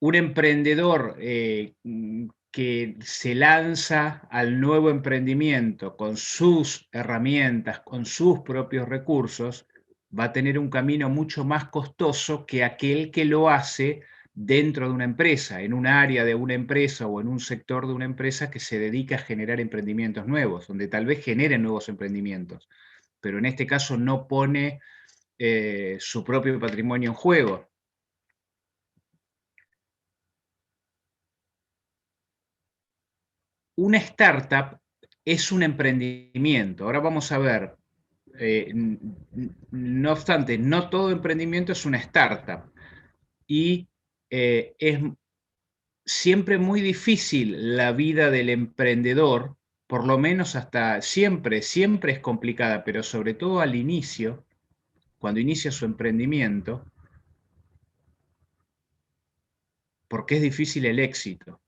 un emprendedor que se lanza al nuevo emprendimiento con sus herramientas, con sus propios recursos, va a tener un camino mucho más costoso que aquel que lo hace dentro de una empresa, en un área de una empresa o en un sector de una empresa que se dedica a generar emprendimientos nuevos, donde tal vez generen nuevos emprendimientos, pero en este caso no pone su propio patrimonio en juego. Una startup es un emprendimiento. Ahora vamos a ver, no obstante, no todo emprendimiento es una startup y es siempre muy difícil la vida del emprendedor, por lo menos hasta siempre es complicada, pero sobre todo al inicio, cuando inicia su emprendimiento, porque es difícil el éxito.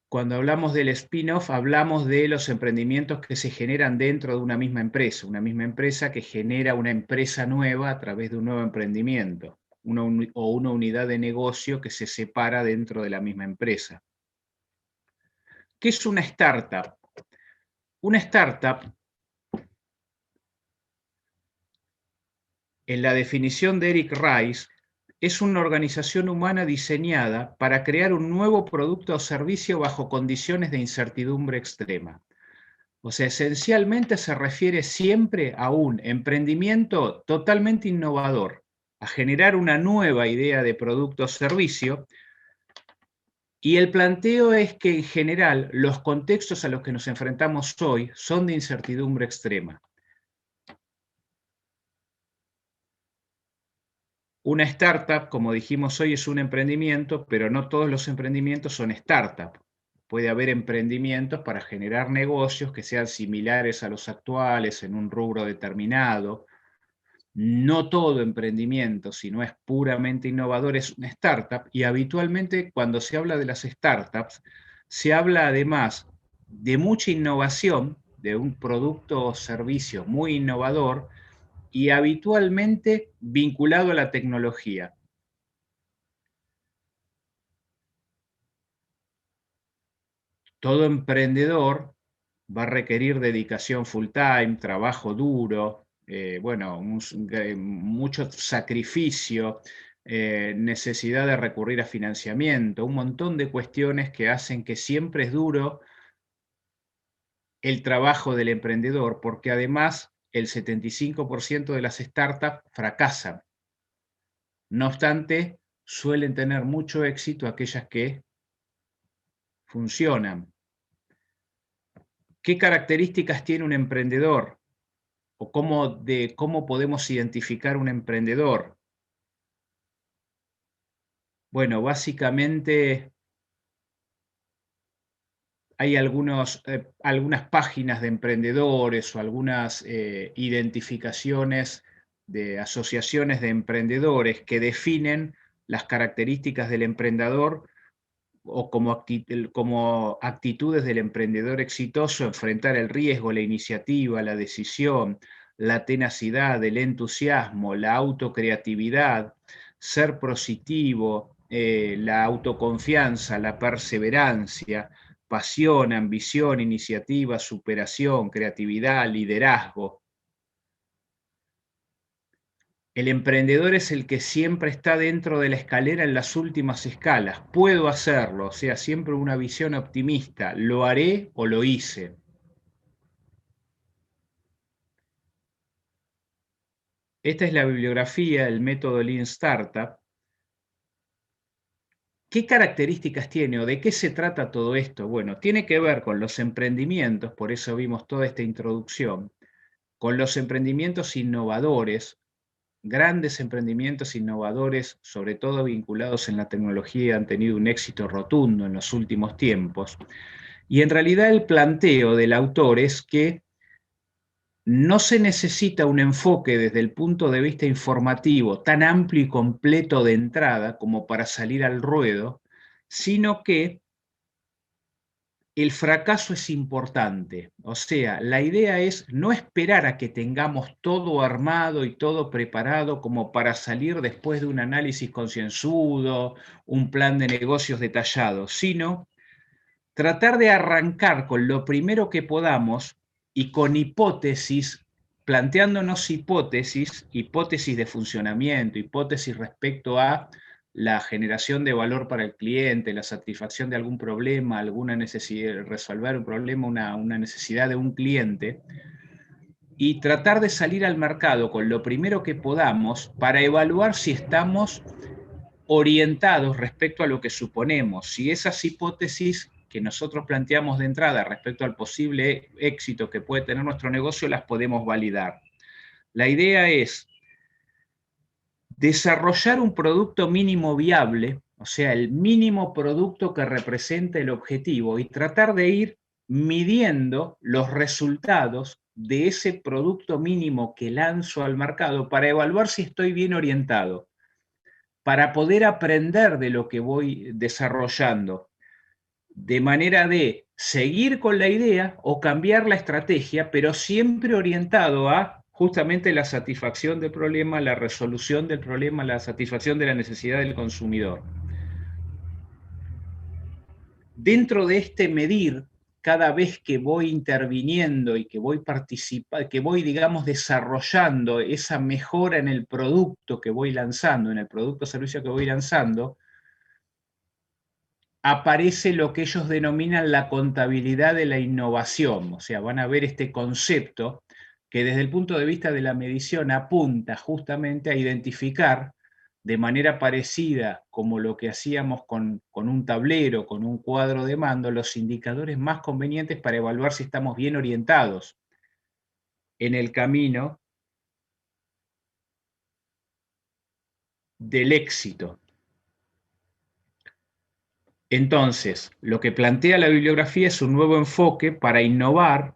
Cuando hablamos del spin-off, hablamos de los emprendimientos que se generan dentro de una misma empresa que genera una empresa nueva a través de un nuevo emprendimiento, o una unidad de negocio que se separa dentro de la misma empresa. ¿Qué es una startup? Una startup, en la definición de Eric Rice, es una organización humana diseñada para crear un nuevo producto o servicio bajo condiciones de incertidumbre extrema. O sea, esencialmente se refiere siempre a un emprendimiento totalmente innovador, a generar una nueva idea de producto o servicio, y el planteo es que en general los contextos a los que nos enfrentamos hoy son de incertidumbre extrema. Una startup, como dijimos hoy, es un emprendimiento, pero no todos los emprendimientos son startup. Puede haber emprendimientos para generar negocios que sean similares a los actuales en un rubro determinado. No todo emprendimiento, si no es puramente innovador, es una startup, y habitualmente cuando se habla de las startups, se habla además de mucha innovación, de un producto o servicio muy innovador, y habitualmente vinculado a la tecnología. Todo emprendedor va a requerir dedicación full time, trabajo duro, bueno, mucho sacrificio, necesidad de recurrir a financiamiento, un montón de cuestiones que hacen que siempre es duro el trabajo del emprendedor, porque además el 75% de las startups fracasan. No obstante, suelen tener mucho éxito aquellas que funcionan. ¿Qué características tiene un emprendedor? ¿O cómo podemos identificar un emprendedor? Bueno, básicamente hay algunas páginas de emprendedores o algunas identificaciones de asociaciones de emprendedores que definen las características del emprendedor o como actitudes del emprendedor exitoso: enfrentar el riesgo, la iniciativa, la decisión, la tenacidad, el entusiasmo, la autocreatividad, ser positivo, la autoconfianza, la perseverancia, pasión, ambición, iniciativa, superación, creatividad, liderazgo. El emprendedor es el que siempre está dentro de la escalera en las últimas escalas. Puedo hacerlo, o sea, siempre una visión optimista. Lo haré o lo hice. Esta es la bibliografía, el método Lean Startup. ¿Qué características tiene o de qué se trata todo esto? Bueno, tiene que ver con los emprendimientos, por eso vimos toda esta introducción, con los emprendimientos innovadores, grandes emprendimientos innovadores, sobre todo vinculados en la tecnología, han tenido un éxito rotundo en los últimos tiempos. Y en realidad el planteo del autor es que no se necesita un enfoque desde el punto de vista informativo tan amplio y completo de entrada como para salir al ruedo, sino que el fracaso es importante. O sea, la idea es no esperar a que tengamos todo armado y todo preparado como para salir después de un análisis concienzudo, un plan de negocios detallado, sino tratar de arrancar con lo primero que podamos y con hipótesis, planteándonos hipótesis de funcionamiento, hipótesis respecto a la generación de valor para el cliente, la satisfacción de algún problema, alguna necesidad, resolver un problema, una necesidad de un cliente, y tratar de salir al mercado con lo primero que podamos para evaluar si estamos orientados respecto a lo que suponemos, si esas hipótesis que nosotros planteamos de entrada respecto al posible éxito que puede tener nuestro negocio las podemos validar. La idea es desarrollar un producto mínimo viable, o sea, el mínimo producto que represente el objetivo, y tratar de ir midiendo los resultados de ese producto mínimo que lanzo al mercado para evaluar si estoy bien orientado, para poder aprender de lo que voy desarrollando, de manera de seguir con la idea o cambiar la estrategia, pero siempre orientado a justamente la satisfacción del problema, la resolución del problema, la satisfacción de la necesidad del consumidor. Dentro de este medir, cada vez que voy interviniendo y que voy participando, que voy, digamos, desarrollando esa mejora en el producto que voy lanzando, en el producto o servicio que voy lanzando, aparece lo que ellos denominan la contabilidad de la innovación. O sea, van a ver este concepto que desde el punto de vista de la medición apunta justamente a identificar de manera parecida como lo que hacíamos con un tablero, con un cuadro de mando, los indicadores más convenientes para evaluar si estamos bien orientados en el camino del éxito. Entonces, lo que plantea la bibliografía es un nuevo enfoque para innovar,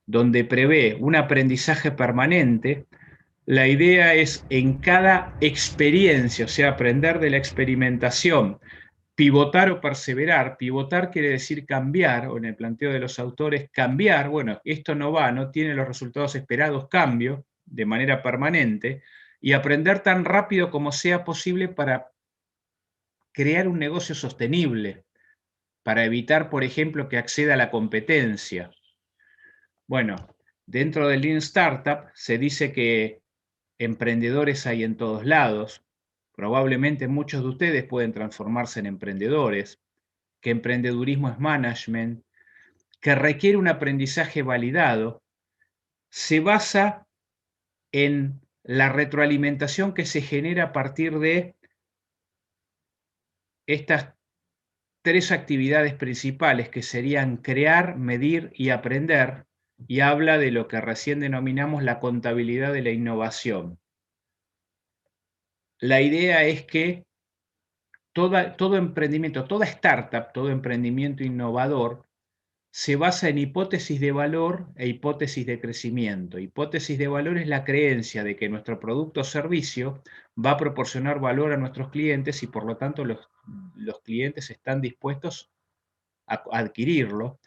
donde prevé un aprendizaje permanente. La idea es en cada experiencia, o sea, aprender de la experimentación, pivotar o perseverar. Pivotar quiere decir cambiar, o en el planteo de los autores, cambiar, bueno, esto no va, no tiene los resultados esperados, cambio de manera permanente, y aprender tan rápido como sea posible para crear un negocio sostenible, para evitar, por ejemplo, que acceda a la competencia. Bueno, dentro del Lean Startup se dice que emprendedores hay en todos lados. Probablemente muchos de ustedes pueden transformarse en emprendedores, que emprendedurismo es management, que requiere un aprendizaje validado. Se basa en la retroalimentación que se genera a partir de estas tres actividades principales, que serían crear, medir y aprender, y habla de lo que recién denominamos la contabilidad de la innovación. La idea es que todo emprendimiento, toda startup, todo emprendimiento innovador se basa en hipótesis de valor e hipótesis de crecimiento. Hipótesis de valor es la creencia de que nuestro producto o servicio va a proporcionar valor a nuestros clientes y por lo tanto los clientes están dispuestos a adquirirlo.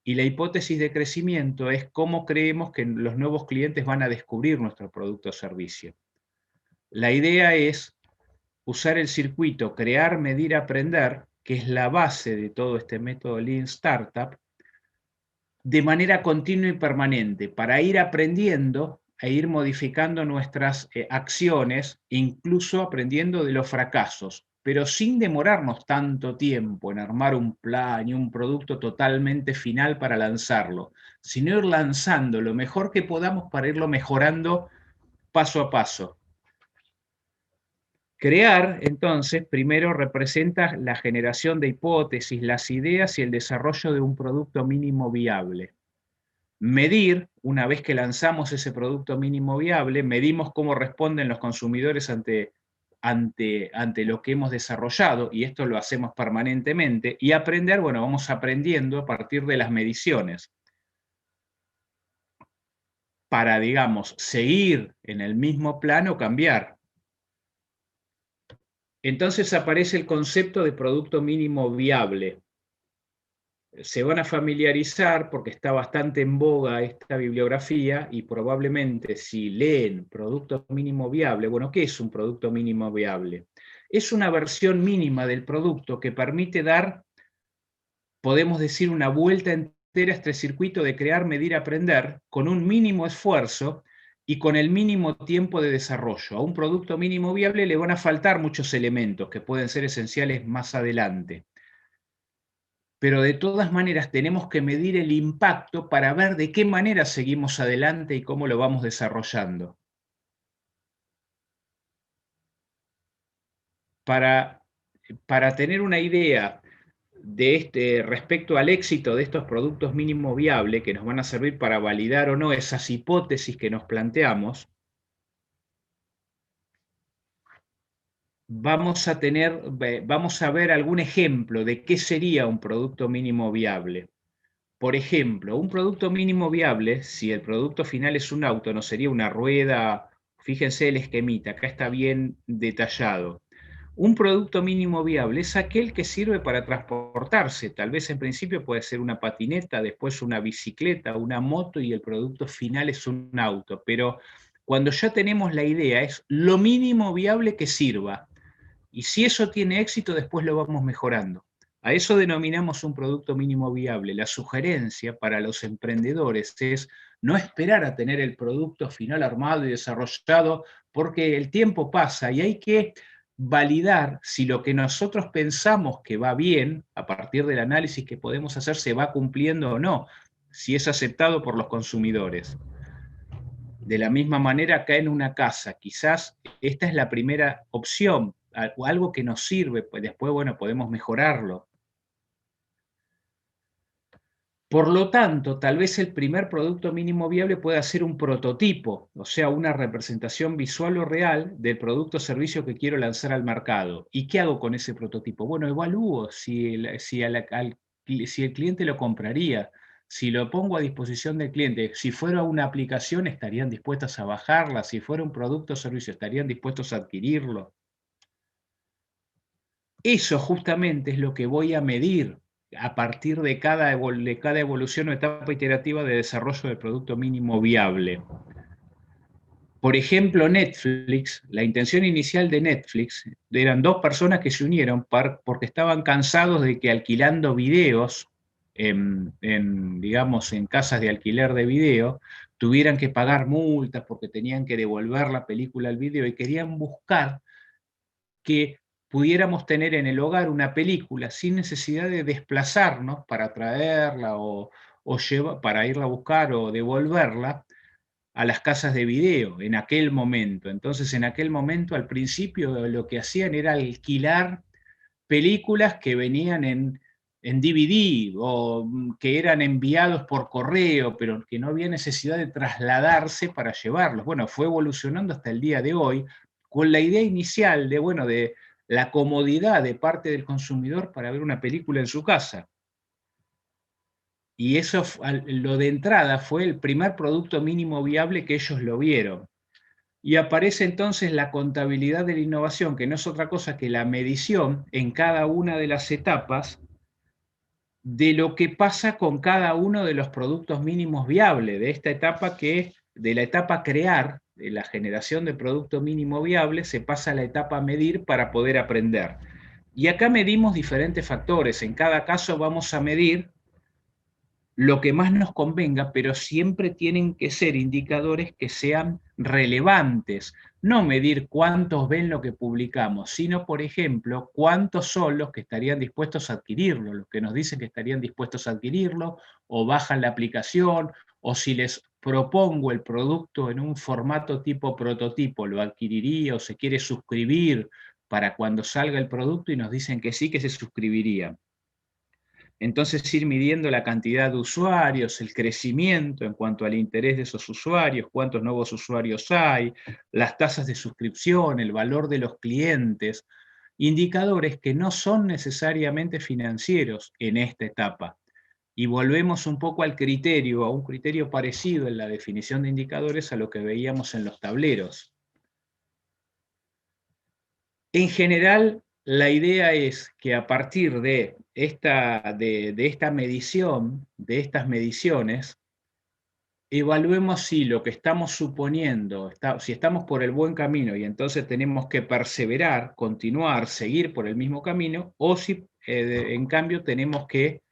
Y la hipótesis de crecimiento es cómo creemos que los nuevos clientes van a descubrir nuestro producto o servicio. La idea es usar el circuito crear, medir, aprender, que es la base de todo este método Lean Startup, de manera continua y permanente, para ir aprendiendo e ir modificando nuestras acciones, incluso aprendiendo de los fracasos, pero sin demorarnos tanto tiempo en armar un plan y un producto totalmente final para lanzarlo, sino ir lanzando lo mejor que podamos para irlo mejorando paso a paso. Crear, entonces, primero representa la generación de hipótesis, las ideas y el desarrollo de un producto mínimo viable. Medir, una vez que lanzamos ese producto mínimo viable, medimos cómo responden los consumidores ante lo que hemos desarrollado, y esto lo hacemos permanentemente. Y aprender, bueno, vamos aprendiendo a partir de las mediciones para, digamos, seguir en el mismo plano o cambiar. Entonces aparece el concepto de producto mínimo viable. se van a familiarizar porque está bastante en boga esta bibliografía y probablemente si leen producto mínimo viable, bueno, ¿qué es un producto mínimo viable? Es una versión mínima del producto que permite dar, podemos decir, una vuelta entera a este circuito de crear, medir, aprender con un mínimo esfuerzo y con el mínimo tiempo de desarrollo. A un producto mínimo viable le van a faltar muchos elementos que pueden ser esenciales más adelante. Pero de todas maneras tenemos que medir el impacto para ver de qué manera seguimos adelante y cómo lo vamos desarrollando. Para, para tener una idea de respecto al éxito de estos productos mínimo viable que nos van a servir para validar o no esas hipótesis que nos planteamos, vamos a ver algún ejemplo de qué sería un producto mínimo viable. Por ejemplo, un producto mínimo viable, si el producto final es un auto, no sería una rueda. Fíjense el esquemita, acá está bien detallado. Un producto mínimo viable es aquel que sirve para transportarse. Tal vez en principio puede ser una patineta, después una bicicleta, una moto y el producto final es un auto. Pero cuando ya tenemos la idea, es lo mínimo viable que sirva. Y si eso tiene éxito, después lo vamos mejorando. A eso denominamos un producto mínimo viable. La sugerencia para los emprendedores es no esperar a tener el producto final armado y desarrollado, porque el tiempo pasa y hay que validar si lo que nosotros pensamos que va bien, a partir del análisis que podemos hacer, se va cumpliendo o no, si es aceptado por los consumidores. De la misma manera, acá en una casa, quizás esta es la primera opción, algo que nos sirve, pues después, bueno, podemos mejorarlo. Por lo tanto, tal vez el primer producto mínimo viable pueda ser un prototipo, o sea, una representación visual o real del producto o servicio que quiero lanzar al mercado. ¿Y qué hago con ese prototipo? Bueno, evalúo si el cliente lo compraría, si lo pongo a disposición del cliente. Si fuera una aplicación, estarían dispuestos a bajarla. Si fuera un producto o servicio, estarían dispuestos a adquirirlo. Eso justamente es lo que voy a medir a partir de cada evolución o etapa iterativa de desarrollo del producto mínimo viable. Por ejemplo, Netflix, la intención inicial de Netflix eran dos personas que se unieron porque estaban cansados de que alquilando videos digamos, en casas de alquiler de video, tuvieran que pagar multas porque tenían que devolver la película al video y querían buscar que pudiéramos tener en el hogar una película sin necesidad de desplazarnos para traerla para irla a buscar o devolverla a las casas de video en aquel momento. Entonces, en aquel momento, al principio, lo que hacían era alquilar películas que venían en DVD o que eran enviados por correo, pero que no había necesidad de trasladarse para llevarlos. Bueno, fue evolucionando hasta el día de hoy con la idea inicial de, bueno, de la comodidad de parte del consumidor para ver una película en su casa. Y eso, lo de entrada, fue el primer producto mínimo viable que ellos lo vieron. Y aparece entonces la contabilidad de la innovación, que no es otra cosa que la medición en cada una de las etapas de lo que pasa con cada uno de los productos mínimos viables, de esta etapa de la etapa crear, de la generación de producto mínimo viable, se pasa a la etapa medir para poder aprender. Y acá medimos diferentes factores. En cada caso vamos a medir lo que más nos convenga, pero siempre tienen que ser indicadores que sean relevantes. No medir cuántos ven lo que publicamos, sino, por ejemplo, cuántos son los que estarían dispuestos a adquirirlo, los que nos dicen que estarían dispuestos a adquirirlo, o bajan la aplicación, o si les propongo el producto en un formato tipo prototipo, lo adquiriría o se quiere suscribir para cuando salga el producto y nos dicen que sí, que se suscribiría. Entonces, ir midiendo la cantidad de usuarios, el crecimiento en cuanto al interés de esos usuarios, cuántos nuevos usuarios hay, las tasas de suscripción, el valor de los clientes, indicadores que no son necesariamente financieros en esta etapa. Y volvemos un poco al criterio, a un criterio parecido en la definición de indicadores a lo que veíamos en los tableros. En general, la idea es que a partir de de esta medición, de estas mediciones, evaluemos si lo que estamos suponiendo, si estamos por el buen camino y entonces tenemos que perseverar, continuar, seguir por el mismo camino, o si en cambio tenemos que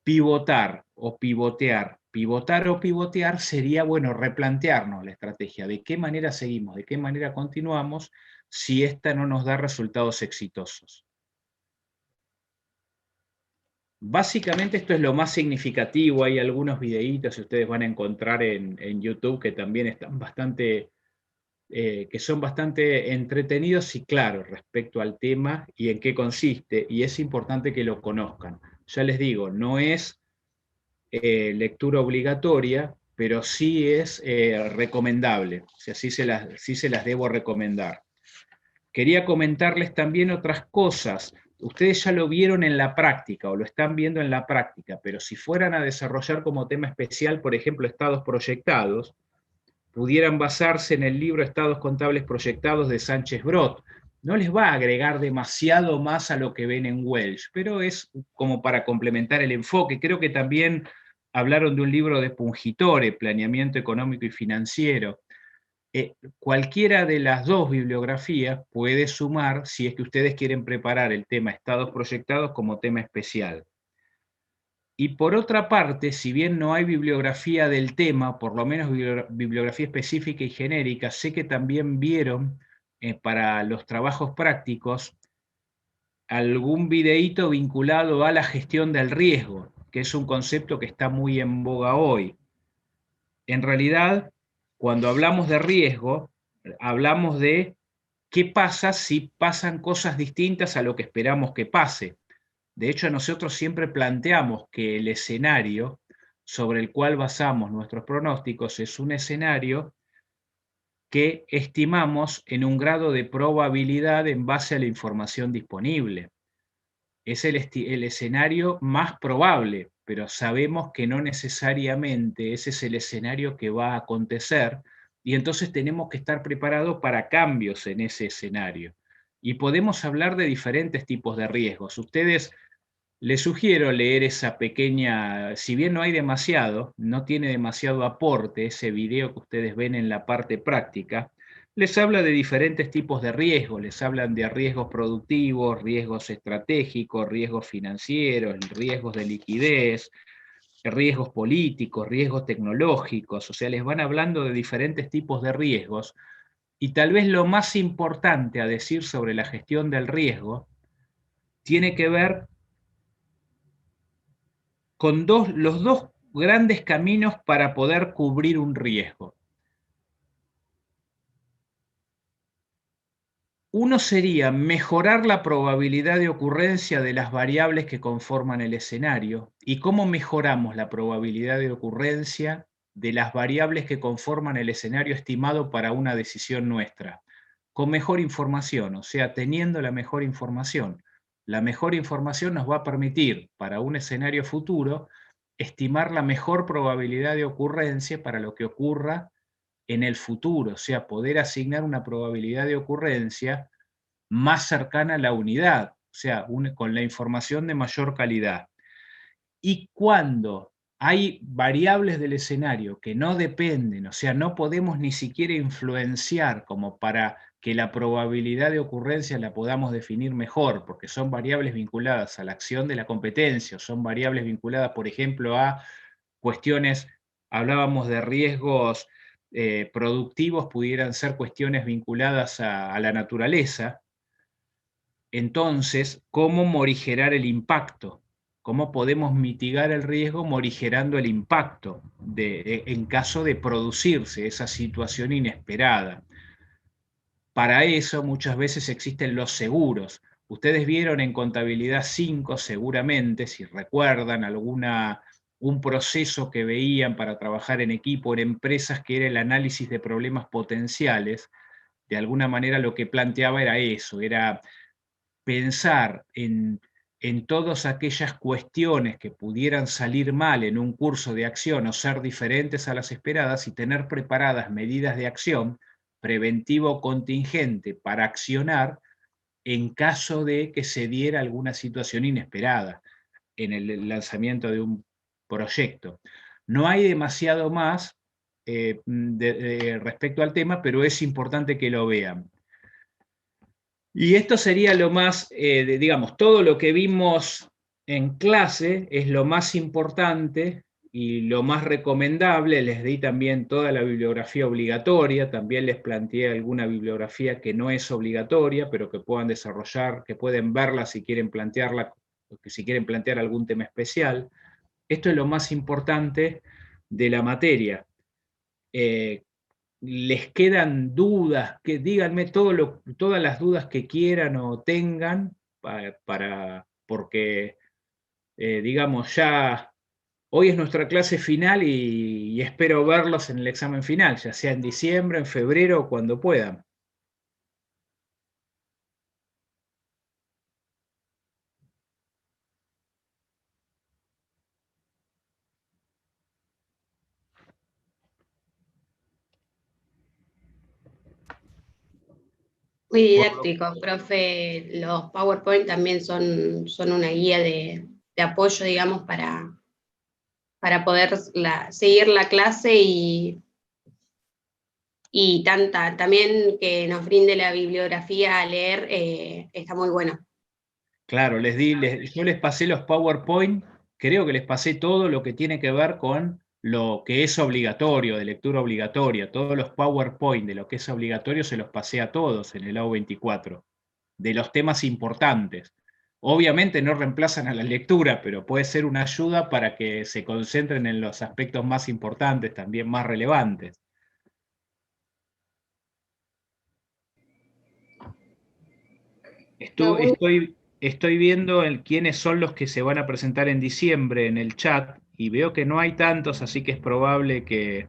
pivotar o pivotear. Pivotar o pivotear sería, bueno, replantearnos la estrategia, de qué manera seguimos, de qué manera continuamos, si esta no nos da resultados exitosos. Básicamente esto es lo más significativo. Hay algunos videitos que ustedes van a encontrar en YouTube que también están bastante, que son bastante entretenidos y claros respecto al tema y en qué consiste, y es importante que lo conozcan. Ya les digo, no es lectura obligatoria, pero sí es recomendable, o sea, sí se las debo recomendar. Quería comentarles también otras cosas. Ustedes ya lo vieron en la práctica o lo están viendo en la práctica, pero si fueran a desarrollar como tema especial, por ejemplo, estados proyectados, pudieran basarse en el libro Estados Contables Proyectados de Sánchez Brot. No les va a agregar demasiado más a lo que ven en Welch, pero es como para complementar el enfoque. Creo que también hablaron de un libro de Pungitore, Planeamiento Económico y Financiero. Cualquiera de las dos bibliografías puede sumar si es que ustedes quieren preparar el tema estados proyectados como tema especial. Y por otra parte, si bien no hay bibliografía del tema, por lo menos bibliografía específica y genérica, sé que también vieron para los trabajos prácticos algún videíto vinculado a la gestión del riesgo, que es un concepto que está muy en boga hoy. En realidad, cuando hablamos de riesgo, hablamos de qué pasa si pasan cosas distintas a lo que esperamos que pase. De hecho, nosotros siempre planteamos que el escenario sobre el cual basamos nuestros pronósticos es un escenario que estimamos en un grado de probabilidad en base a la información disponible. Es el escenario más probable, pero sabemos que no necesariamente ese es el escenario que va a acontecer, y entonces tenemos que estar preparados para cambios en ese escenario. Y podemos hablar de diferentes tipos de riesgos. Ustedes, les sugiero leer esa pequeña, si bien no hay demasiado, no tiene demasiado aporte ese video que ustedes ven en la parte práctica. Les habla de diferentes tipos de riesgos, les hablan de riesgos productivos, riesgos estratégicos, riesgos financieros, riesgos de liquidez, riesgos políticos, riesgos tecnológicos, o sea, les van hablando de diferentes tipos de riesgos, y tal vez lo más importante a decir sobre la gestión del riesgo tiene que ver con los dos grandes caminos para poder cubrir un riesgo. Uno sería mejorar la probabilidad de ocurrencia de las variables que conforman el escenario. ¿Y cómo mejoramos la probabilidad de ocurrencia de las variables que conforman el escenario estimado para una decisión nuestra? Con mejor información, o sea, teniendo la mejor información. La mejor información nos va a permitir, para un escenario futuro, estimar la mejor probabilidad de ocurrencia para lo que ocurra en el futuro, o sea, poder asignar una probabilidad de ocurrencia más cercana a la unidad, o sea, con la información de mayor calidad. Y cuando hay variables del escenario que no dependen, o sea, no podemos ni siquiera influenciar como para que la probabilidad de ocurrencia la podamos definir mejor, porque son variables vinculadas a la acción de la competencia, o son variables vinculadas, por ejemplo, a cuestiones, hablábamos de riesgos productivos, pudieran ser cuestiones vinculadas a la naturaleza. Entonces, ¿cómo morigerar el impacto? ¿Cómo podemos mitigar el riesgo morigerando el impacto en caso de producirse esa situación inesperada? Para eso muchas veces existen los seguros. Ustedes vieron en Contabilidad 5 seguramente, si recuerdan un proceso que veían para trabajar en equipo en empresas, que era el análisis de problemas potenciales. De alguna manera lo que planteaba era eso, era pensar en todas aquellas cuestiones que pudieran salir mal en un curso de acción o ser diferentes a las esperadas, y tener preparadas medidas de acción preventiva o contingente para accionar en caso de que se diera alguna situación inesperada en el lanzamiento de un proyecto. No hay demasiado más respecto al tema, pero es importante que lo vean. Y esto sería lo más, digamos, todo lo que vimos en clase es lo más importante y lo más recomendable. Les di también toda la bibliografía obligatoria, también les planteé alguna bibliografía que no es obligatoria, pero que puedan desarrollar, que pueden verla si quieren plantearla, si quieren plantear algún tema especial. Esto es lo más importante de la materia. ¿Les quedan dudas? Que díganme todas las dudas que quieran o tengan, porque, digamos, ya hoy es nuestra clase final y espero verlos en el examen final, ya sea en diciembre, en febrero o cuando puedan. Muy Por lo- didáctico, profe. Los PowerPoint también son una guía de apoyo, digamos, para poder seguir la clase y también que nos brinde la bibliografía a leer, está muy bueno. Claro, yo les pasé los PowerPoint, creo que les pasé todo lo que tiene que ver con lo que es obligatorio, de lectura obligatoria. Todos los PowerPoint de lo que es obligatorio se los pasé a todos en el AU24, de los temas importantes. Obviamente no reemplazan a la lectura, pero puede ser una ayuda para que se concentren en los aspectos más importantes, también más relevantes. Estoy viendo quiénes son los que se van a presentar en diciembre en el chat y veo que no hay tantos, así que es probable que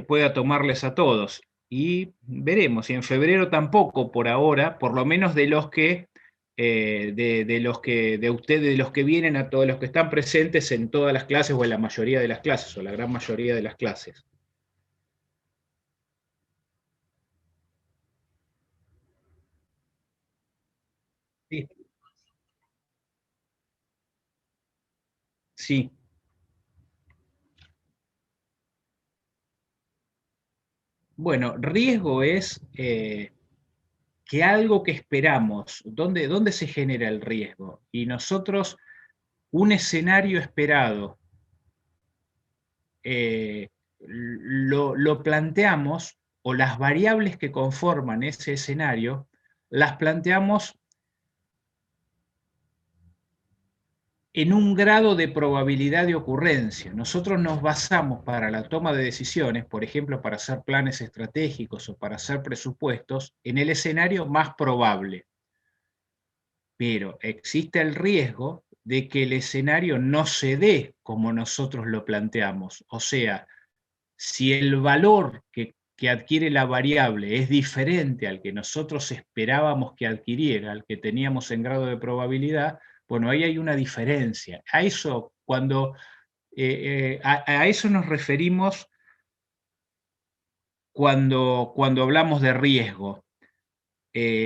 pueda tomarles a todos. Y veremos, y en febrero tampoco por ahora, por lo menos de los que, de los que, de ustedes, de los que vienen a todos los que están presentes en todas las clases o en la mayoría de las clases, o la gran mayoría de las clases. Sí, sí. Bueno, riesgo es que algo que esperamos, ¿dónde se genera el riesgo? Y nosotros, un escenario esperado, eh, lo planteamos, o las variables que conforman ese escenario, las planteamos en un grado de probabilidad de ocurrencia. Nosotros nos basamos para la toma de decisiones, por ejemplo, para hacer planes estratégicos o para hacer presupuestos, en el escenario más probable. Pero existe el riesgo de que el escenario no se dé como nosotros lo planteamos. O sea, si el valor que adquiere la variable es diferente al que nosotros esperábamos que adquiriera, al que teníamos en grado de probabilidad, bueno, ahí hay una diferencia. A eso, a eso nos referimos cuando hablamos de riesgo,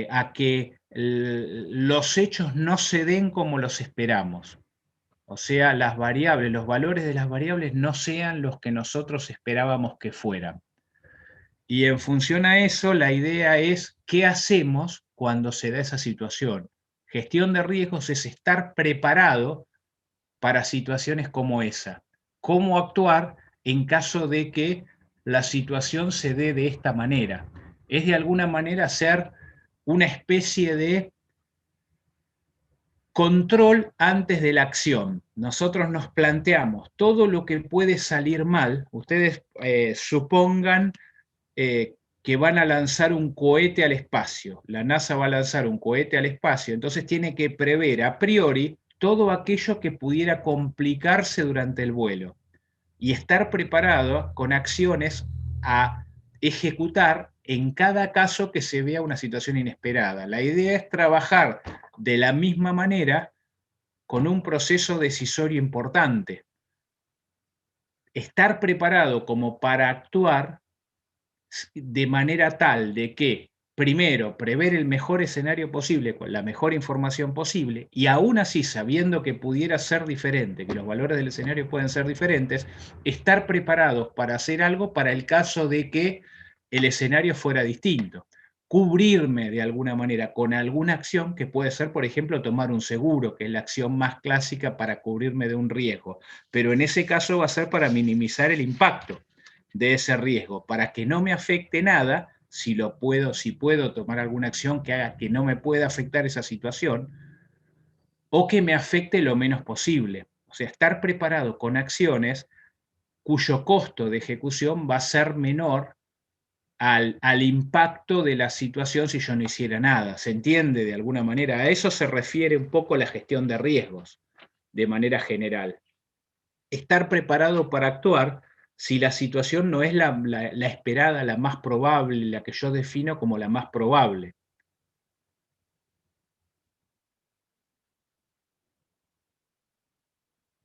a que los hechos no se den como los esperamos. O sea, las variables, los valores de las variables no sean los que nosotros esperábamos que fueran. Y en función a eso, la idea es qué hacemos cuando se da esa situación. Gestión de riesgos es estar preparado para situaciones como esa. Cómo actuar en caso de que la situación se dé de esta manera. Es de alguna manera hacer una especie de control antes de la acción. Nosotros nos planteamos todo lo que puede salir mal. Ustedes supongan que van a lanzar un cohete al espacio. La NASA va a lanzar un cohete al espacio, entonces tiene que prever a priori todo aquello que pudiera complicarse durante el vuelo y estar preparado con acciones a ejecutar en cada caso que se vea una situación inesperada. La idea es trabajar de la misma manera con un proceso decisorio importante. Estar preparado como para actuar de manera tal de que primero, prever el mejor escenario posible, con la mejor información posible, y aún así, sabiendo que pudiera ser diferente, que los valores del escenario pueden ser diferentes, estar preparados para hacer algo para el caso de que el escenario fuera distinto. Cubrirme de alguna manera con alguna acción que puede ser, por ejemplo, tomar un seguro, que es la acción más clásica para cubrirme de un riesgo. Pero en ese caso va a ser para minimizar el impacto de ese riesgo, para que no me afecte nada. Si puedo tomar alguna acción que haga que no me pueda afectar esa situación, o que me afecte lo menos posible. O sea, estar preparado con acciones cuyo costo de ejecución va a ser menor al impacto de la situación si yo no hiciera nada. ¿Se entiende de alguna manera? A eso se refiere un poco la gestión de riesgos, de manera general. Estar preparado para actuar si la situación no es la esperada, la más probable, la que yo defino como la más probable.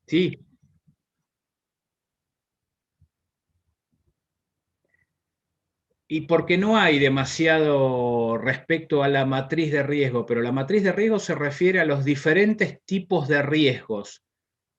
Sí, y porque no hay demasiado respecto a la matriz de riesgo, pero la matriz de riesgo se refiere a los diferentes tipos de riesgos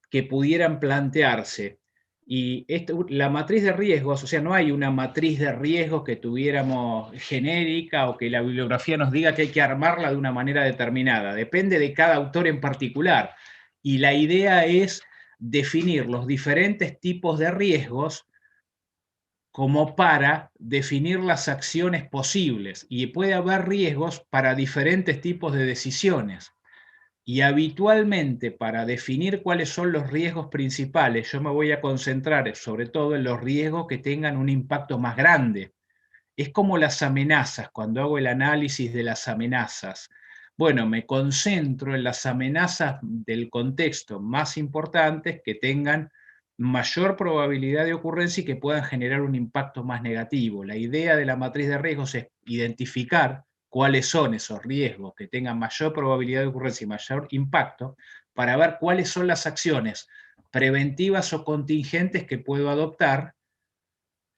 que pudieran plantearse. Y la matriz de riesgos, o sea, no hay una matriz de riesgos que tuviéramos genérica o que la bibliografía nos diga que hay que armarla de una manera determinada. Depende de cada autor en particular. Y la idea es definir los diferentes tipos de riesgos como para definir las acciones posibles. Y puede haber riesgos para diferentes tipos de decisiones. Y habitualmente, para definir cuáles son los riesgos principales, yo me voy a concentrar sobre todo en los riesgos que tengan un impacto más grande. Es como las amenazas, cuando hago el análisis de las amenazas. Bueno, me concentro en las amenazas del contexto más importantes que tengan mayor probabilidad de ocurrencia y que puedan generar un impacto más negativo. La idea de la matriz de riesgos es identificar cuáles son esos riesgos que tengan mayor probabilidad de ocurrencia y mayor impacto, para ver cuáles son las acciones preventivas o contingentes que puedo adoptar.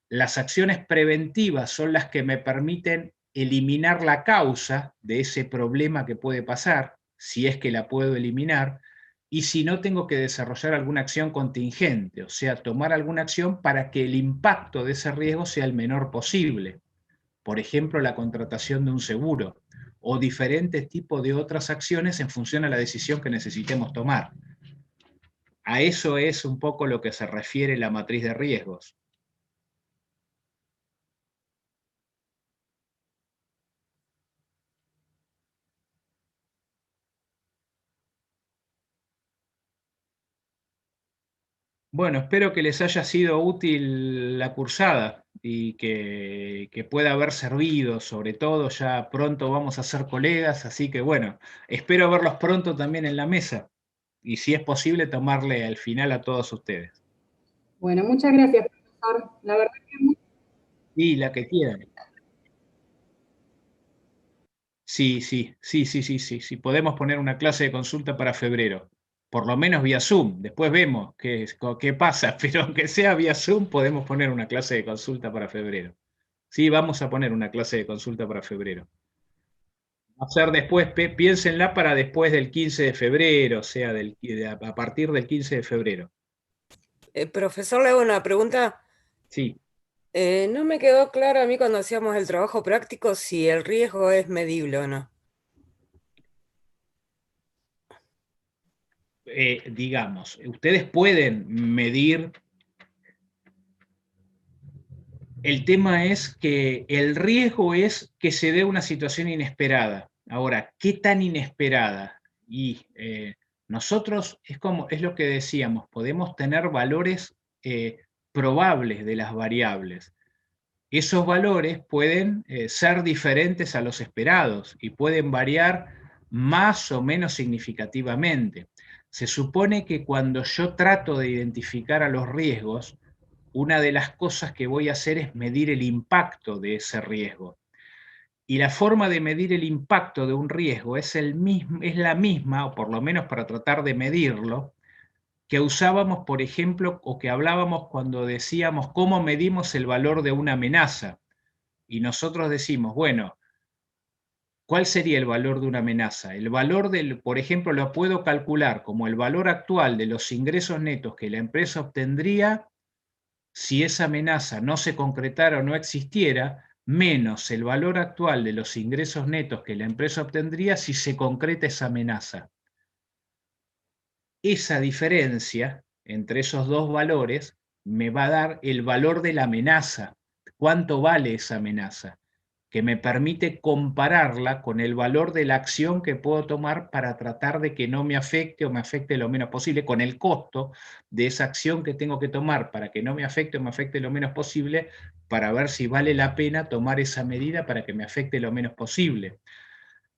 Las acciones preventivas son las que me permiten eliminar la causa de ese problema que puede pasar, si es que la puedo eliminar, y si no, tengo que desarrollar alguna acción contingente, o sea, tomar alguna acción para que el impacto de ese riesgo sea el menor posible. Por ejemplo, la contratación de un seguro o diferentes tipos de otras acciones en función a la decisión que necesitemos tomar. A eso es un poco lo que se refiere la matriz de riesgos. Bueno, espero que les haya sido útil la cursada y que pueda haber servido. Sobre todo, ya pronto vamos a ser colegas, así que bueno, espero verlos pronto también en la mesa y si es posible tomarle al final a todos ustedes. Bueno, muchas gracias, profesor. La verdad que Y la que quieran. Sí, sí, sí, sí, sí, sí, sí. Podemos poner una clase de consulta para febrero. Por lo menos vía Zoom. Después vemos qué pasa, pero aunque sea vía Zoom, podemos poner una clase de consulta para febrero. Sí, vamos a poner una clase de consulta para febrero. Va a ser después, piénsenla para después del 15 de febrero, o sea, a partir del 15 de febrero. Profesor, le hago una pregunta. Sí. No me quedó claro a mí cuando hacíamos el trabajo práctico si el riesgo es medible o no. Digamos, ustedes pueden medir. El tema es que el riesgo es que se dé una situación inesperada. Ahora, ¿qué tan inesperada? Y nosotros, es lo que decíamos, podemos tener valores probables de las variables. Esos valores pueden ser diferentes a los esperados y pueden variar más o menos significativamente. Se supone que cuando yo trato de identificar a los riesgos, una de las cosas que voy a hacer es medir el impacto de ese riesgo. Y la forma de medir el impacto de un riesgo es la misma, o por lo menos para tratar de medirlo, que usábamos, por ejemplo, o que hablábamos cuando decíamos cómo medimos el valor de una amenaza. Y nosotros decimos, bueno, ¿Cuál sería el valor de una amenaza? El valor por ejemplo, lo puedo calcular como el valor actual de los ingresos netos que la empresa obtendría si esa amenaza no se concretara o no existiera, menos el valor actual de los ingresos netos que la empresa obtendría si se concreta esa amenaza. Esa diferencia entre esos dos valores me va a dar el valor de la amenaza. ¿Cuánto vale esa amenaza? Que me permite compararla con el valor de la acción que puedo tomar para tratar de que no me afecte o me afecte lo menos posible, con el costo de esa acción que tengo que tomar para que no me afecte o me afecte lo menos posible, para ver si vale la pena tomar esa medida para que me afecte lo menos posible.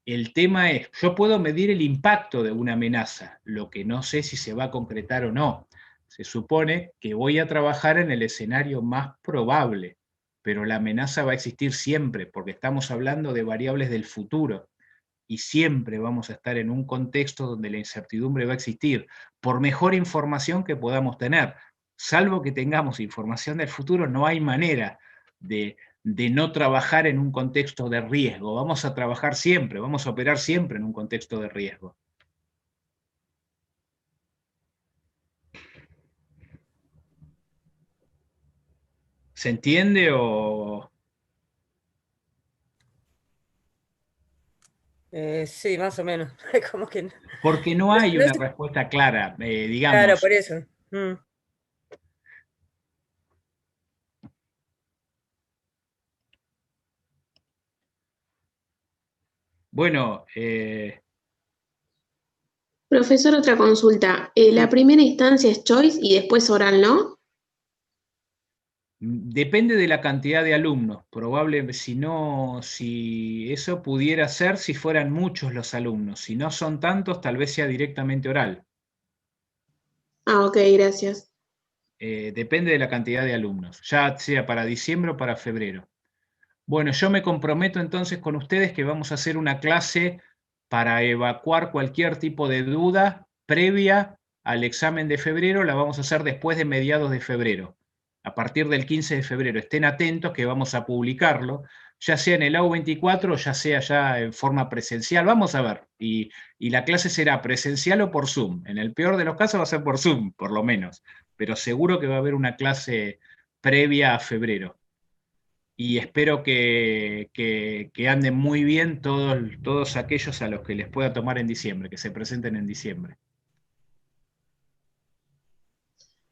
El tema es, yo puedo medir el impacto de una amenaza, lo que no sé si se va a concretar o no. Se supone que voy a trabajar en el escenario más probable, pero la amenaza va a existir siempre, porque estamos hablando de variables del futuro, y siempre vamos a estar en un contexto donde la incertidumbre va a existir, por mejor información que podamos tener. Salvo que tengamos información del futuro, no hay manera de no trabajar en un contexto de riesgo. Vamos a trabajar siempre, vamos a operar siempre en un contexto de riesgo. ¿Se entiende o...? Sí, más o menos. Como que no. Porque no hay una respuesta clara, digamos. Claro, por eso. Bueno, Profesor, otra consulta. La primera instancia es choice y después oral, ¿no? depende de la cantidad de alumnos. Probablemente, si eso pudiera ser si fueran muchos los alumnos. Si no son tantos, tal vez sea directamente oral. Ah, ok, gracias. Depende de la cantidad de alumnos, ya sea para diciembre o para febrero. Bueno, yo me comprometo entonces con ustedes que vamos a hacer una clase para evacuar cualquier tipo de duda previa al examen de febrero. La vamos a hacer después de mediados de febrero, a partir del 15 de febrero. Estén atentos que vamos a publicarlo, ya sea en el AU24 o ya sea ya en forma presencial. Vamos a ver, y la clase será presencial o por Zoom. En el peor de los casos va a ser por Zoom, por lo menos, pero seguro que va a haber una clase previa a febrero. Y espero que anden muy bien todos aquellos a los que les pueda tomar en diciembre, que se presenten en diciembre.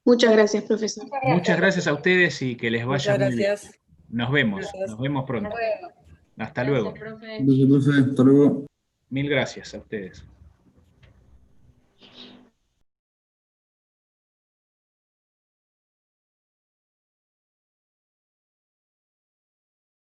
Muchas gracias, profesor. Muchas gracias a ustedes y que les vaya Muchas muy bien. gracias. Nos vemos, Gracias. nos vemos pronto. Hasta Gracias, luego. profe. Gracias, profe. Hasta luego. Mil gracias a ustedes.